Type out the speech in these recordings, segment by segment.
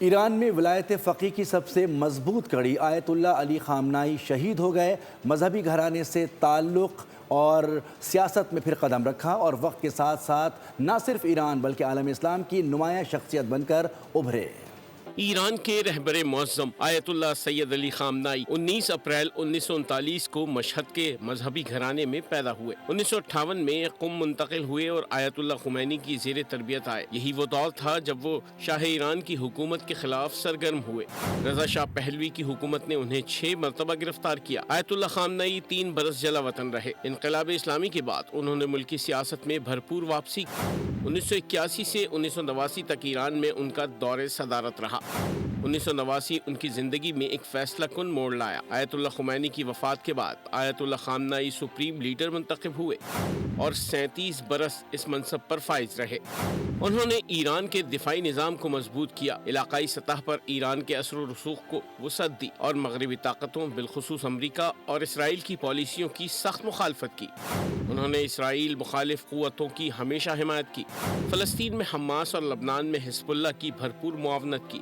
ایران میں ولایت فقیہ کی سب سے مضبوط کڑی آیت اللہ علی خامنائی شہید ہو گئے۔ مذہبی گھرانے سے تعلق اور سیاست میں پھر قدم رکھا اور وقت کے ساتھ ساتھ نہ صرف ایران بلکہ عالم اسلام کی نمایاں شخصیت بن کر ابھرے۔ ایران کے رہبر معظم آیت اللہ سید علی خامنائی 19 اپریل 1939 کو مشہد کے مذہبی گھرانے میں پیدا ہوئے۔ 1958 میں قم منتقل ہوئے اور آیت اللہ خمینی کی زیر تربیت آئے۔ یہی وہ دور تھا جب وہ شاہ ایران کی حکومت کے خلاف سرگرم ہوئے۔ رضا شاہ پہلوی کی حکومت نے انہیں 6 مرتبہ گرفتار کیا۔ آیت اللہ خامنائی 3 برس جلا وطن رہے۔ انقلاب اسلامی کے بعد انہوں نے ملکی سیاست میں بھرپور واپسی کی۔ 1981 سے 1989 تک ایران میں ان کا دور صدارت رہا۔ 1989 ان کی زندگی میں ایک فیصلہ کن موڑ لایا۔ آیت اللہ خمینی کی وفات کے بعد آیت اللہ خامنائی سپریم لیڈر منتخب ہوئے اور 37 برس اس منصب پر فائز رہے۔ انہوں نے ایران کے دفاعی نظام کو مضبوط کیا، علاقائی سطح پر ایران کے اثر و رسوخ کو وسعت دی اور مغربی طاقتوں بالخصوص امریکہ اور اسرائیل کی پالیسیوں کی سخت مخالفت کی۔ انہوں نے اسرائیل مخالف قوتوں کی ہمیشہ حمایت کی، فلسطین میں حماس اور لبنان میں حزب اللہ کی بھرپور معاونت کی۔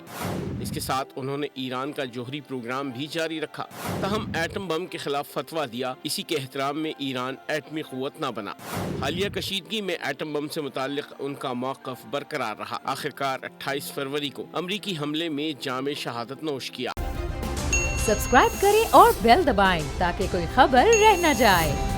اس کے ساتھ انہوں نے ایران کا جوہری پروگرام بھی جاری رکھا، تاہم ایٹم بم کے خلاف فتویٰ دیا۔ اسی کے احترام میں ایران ایٹمی قوت نہ بنا۔ حالیہ کشیدگی میں ایٹم بم سے متعلق ان کا موقف برقرار رہا۔ آخرکار 28 فروری کو امریکی حملے میں جام شہادت نوش کیا۔ سبسکرائب کریں اور بیل دبائیں تاکہ کوئی خبر رہ نہ جائے۔